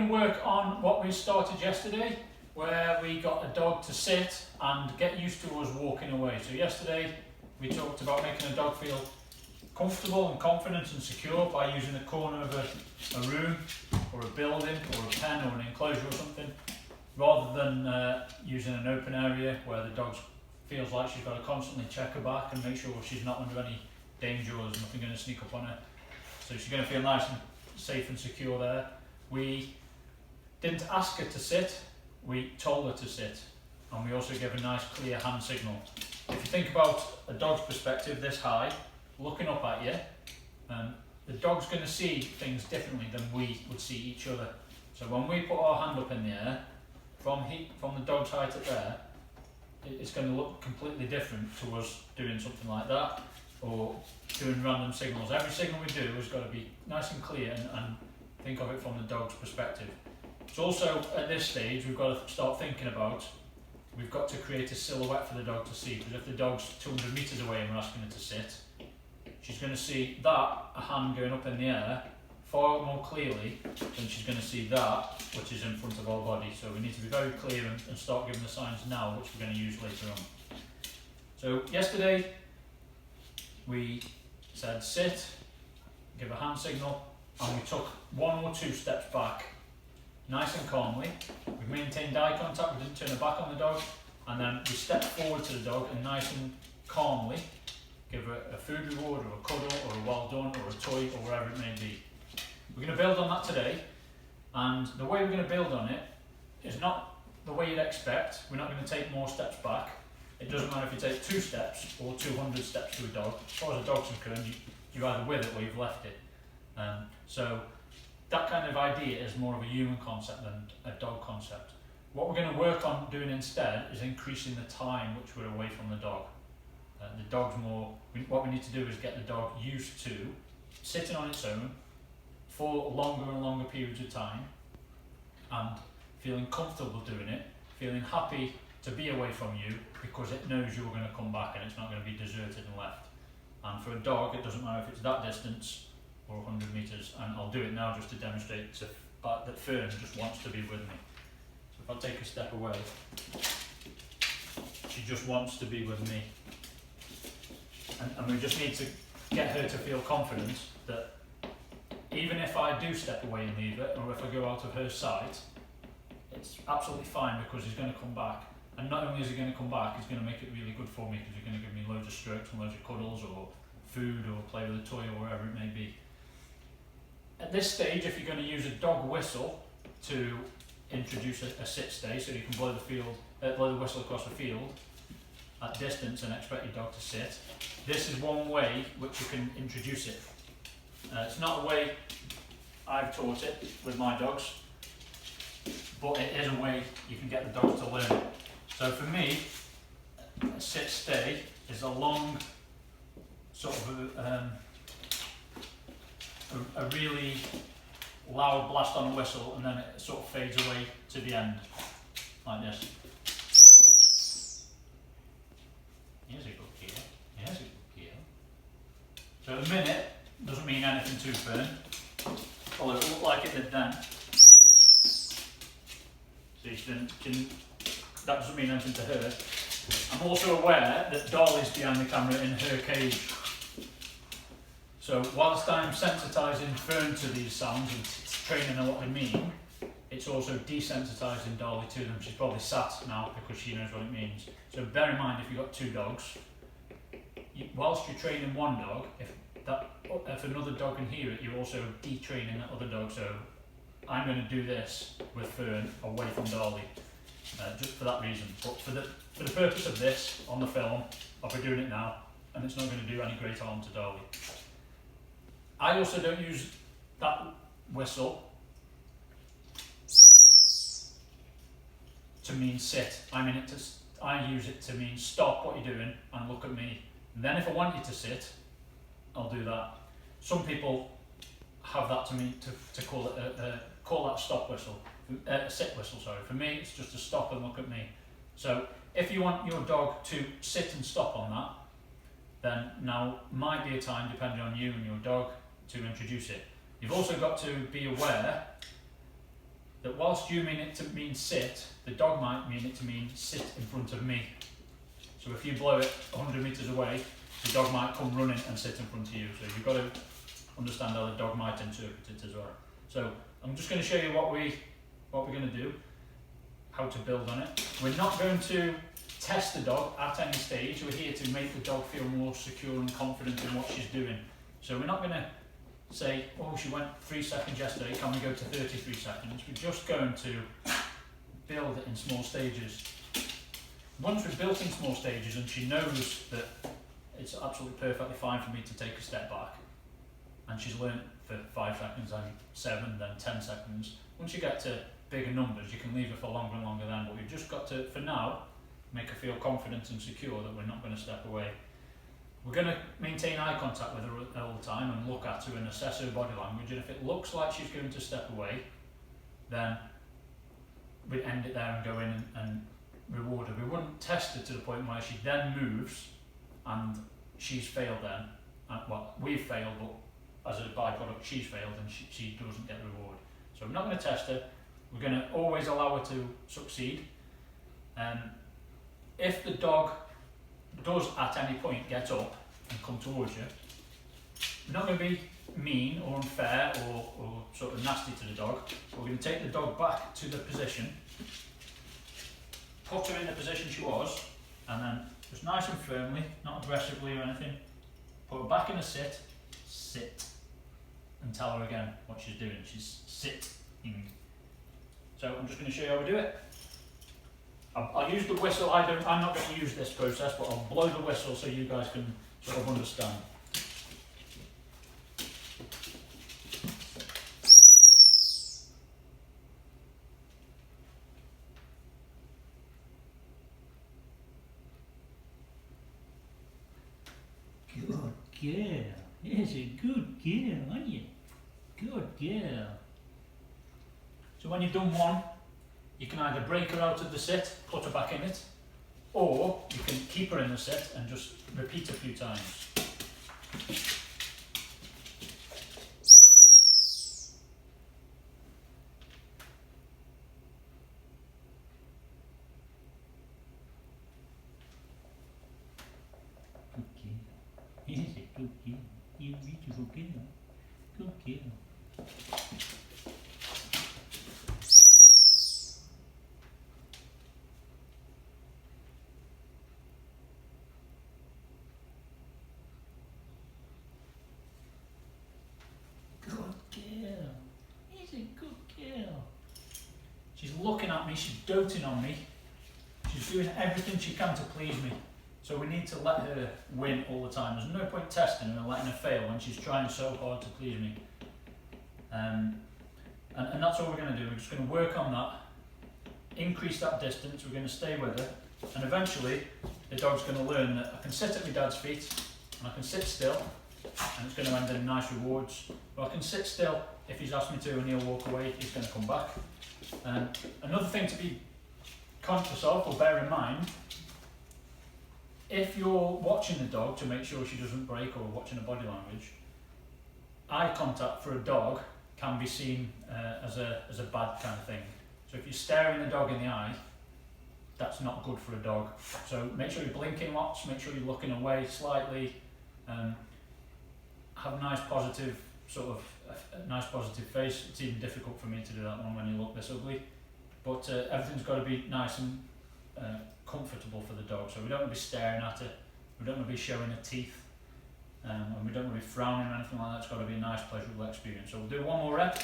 to work on what we started yesterday, where we got a dog to sit and get used to us walking away. So yesterday we talked about making a dog feel comfortable and confident and secure by using a corner of a room or a building or a pen or an enclosure or something, rather than using an open area where the dog feels like she's got to constantly check her back and make sure she's not under any danger or there's nothing going to sneak up on her. So she's going to feel nice and safe and secure there. We didn't ask her to sit, we told her to sit, and we also gave a nice clear hand signal. If you think about a dog's perspective this high, looking up at you, the dog's going to see things differently than we would see each other. So when we put our hand up in the air, from the dog's height up there, it's going to look completely different to us doing something like that or doing random signals. Every signal we do has got to be nice and clear and think of it from the dog's perspective. So also at this stage we've got to start thinking about, we've got to create a silhouette for the dog to see, because if the dog's 200 metres away and we're asking her to sit, she's going to see that, a hand going up in the air, far more clearly than she's going to see that, which is in front of our body. So we need to be very clear and start giving the signs now, which we're going to use later on. So yesterday we said sit, give a hand signal, and we took 1 or 2 steps back, nice and calmly. We maintained eye contact, we didn't turn our back on the dog, and then we stepped forward to the dog and nice and calmly give her a food reward or a cuddle or a well done or a toy or whatever it may be. We're going to build on that today, and the way we're going to build on it is not the way you'd expect. We're not going to take more steps back. It doesn't matter if you take 2 steps or 200 steps to a dog. As far as a dog's concerned, you're either with it or you've left it. So that kind of idea is more of a human concept than a dog concept. What we're going to work on doing instead is increasing the time which we're away from the dog. The dog's more, what we need to do is get the dog used to sitting on its own for longer and longer periods of time and feeling comfortable doing it, feeling happy to be away from you because it knows you're going to come back and it's not going to be deserted and left. And for a dog, it doesn't matter if it's that distance or 100 metres, and I'll do it now just to demonstrate that Fern just wants to be with me. So if I take a step away, she just wants to be with me. And we just need to get her to feel confident that even if I do step away and leave it, or if I go out of her sight, it's absolutely fine because he's going to come back. And not only is he going to come back, he's going to make it really good for me because he's going to give me loads of strokes and loads of cuddles or food or play with a toy or wherever it may be. At this stage, if you're going to use a dog whistle to introduce a sit stay, so you can blow the whistle across the field at distance and expect your dog to sit, this is one way which you can introduce it. It's not a way I've taught it with my dogs, but it is a way you can get the dogs to learn it. So for me, a sit stay is a long sort of a really loud blast on a whistle, and then it sort of fades away to the end like this. Here's a good keel. Here's a good keel. So at the minute doesn't mean anything to Fern, although it looked like it did then. So that doesn't mean anything to her. I'm also aware that Dolly's behind the camera in her cage. So whilst I'm sensitising Fern to these sounds and training her what they mean, it's also desensitising Dolly to them. She's probably sat now because she knows what it means. So bear in mind, if you've got 2 dogs, whilst you're training one dog, if another dog can hear it, you're also detraining that other dog. So I'm going to do this with Fern away from Dolly, just for that reason. But for the purpose of this on the film, I'll be doing it now, and it's not going to do any great harm to Dolly. I also don't use that whistle to mean sit. I use it to mean stop what you're doing and look at me. And then if I want you to sit, I'll do that. Some people have that to mean to call that a stop whistle, a sit whistle. Sorry. For me, it's just to stop and look at me. So if you want your dog to sit and stop on that, then now might be a time, depending on you and your dog, to introduce it. You've also got to be aware that whilst you mean it to mean sit, the dog might mean it to mean sit in front of me. So if you blow it 100 metres away, the dog might come running and sit in front of you. So you've got to understand how the dog might interpret it as well. So I'm just going to show you what we're going to do, how to build on it. We're not going to test the dog at any stage. We're here to make the dog feel more secure and confident in what she's doing. So we're not going to say, oh, she went 3 seconds yesterday, can we go to 33 seconds? We're just going to build it in small stages. Once we've built in small stages and she knows that it's absolutely perfectly fine for me to take a step back, and she's learnt for 5 seconds, then 7, then 10 seconds. Once you get to bigger numbers, you can leave her for longer and longer then, but we've just got to, for now, make her feel confident and secure that we're not going to step away. We're going to maintain eye contact with her all the time and look at her and assess her body language, and if it looks like she's going to step away, then we'd end it there and go in and reward her. We wouldn't test her to the point where she then moves and she's failed then. Well, we've failed, but as a byproduct she's failed and she doesn't get the reward. So we're not going to test her. We're going to always allow her to succeed. If the dog does at any point get up and come towards you, we're not going to be mean or unfair or sort of nasty to the dog. We're going to take the dog back to the position, put her in the position she was, and then just nice and firmly, not aggressively or anything, put her back in a sit, and tell her again what she's doing. She's sitting. So I'm just going to show you how we do it. I'll use the whistle. I'm not going to use this process, but I'll blow the whistle so you guys can sort of understand. Good girl. Yes, a good girl, aren't you? Good girl. So when you've done one, you can either break her out of the sit, put her back in it, or you can keep her in the sit and just repeat a few times. Good girl. Yes, a good girl. You're a beautiful girl. Good girl. He's a good girl. She's looking at me, she's doting on me, she's doing everything she can to please me. So we need to let her win all the time. There's no point testing her and letting her fail when she's trying so hard to please me. And that's all we're going to do. We're just going to work on that, increase that distance, we're going to stay with her, and eventually the dog's going to learn that I can sit at my dad's feet and I can sit still, and it's going to end in nice rewards. But I can sit still if he's asked me to and he'll walk away, he's going to come back. Another thing to be conscious of or bear in mind, if you're watching the dog to make sure she doesn't break or watching her body language, eye contact for a dog can be seen as a bad kind of thing. So if you're staring the dog in the eye, that's not good for a dog. So make sure you're blinking lots, make sure you're looking away slightly, have a nice positive nice positive face. It's even difficult for me to do that one when you look this ugly, but everything's got to be nice and comfortable for the dog. So we don't want to be staring at her, we don't want to be showing her teeth, and we don't want to be frowning or anything like that. It's got to be a nice pleasurable experience. So we'll do one more rep.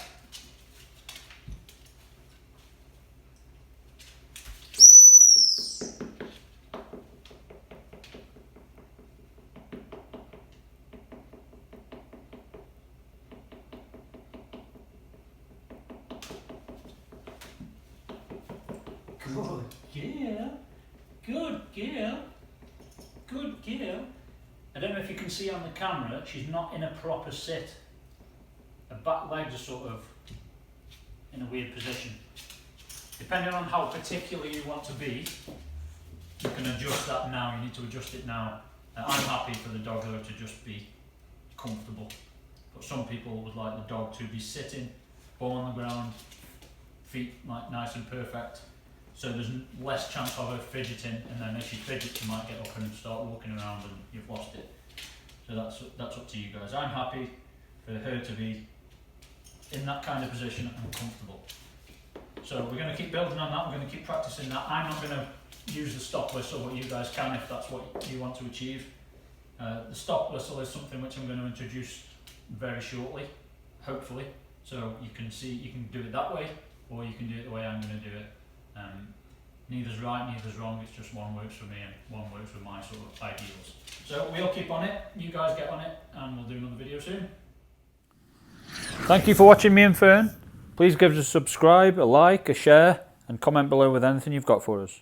Good girl. Good girl. Good girl. I don't know if you can see on the camera, she's not in a proper sit. Her back legs are sort of in a weird position. Depending on how particular you want to be, you can adjust that now. You need to adjust it now. I'm happy for the dog though to just be comfortable, but some people would like the dog to be sitting, bum on the ground, feet like nice and perfect, so there's less chance of her fidgeting, and then if she fidgets she might get up and start walking around and you've lost it. So that's up to you guys. I'm happy for her to be in that kind of position and comfortable. So we're going to keep building on that, we're going to keep practicing that. I'm not going to use the stop whistle, but you guys can if that's what you want to achieve. The stop whistle is something which I'm going to introduce very shortly, hopefully. So you can do it that way, or you can do it the way I'm going to do it. Neither's right, neither's wrong, it's just one works for me and one works with my sort of ideals. So we'll keep on it, you guys get on it, and we'll do another video soon. Thank you for watching me and Fern. Please give us a subscribe, a like, a share, and comment below with anything you've got for us.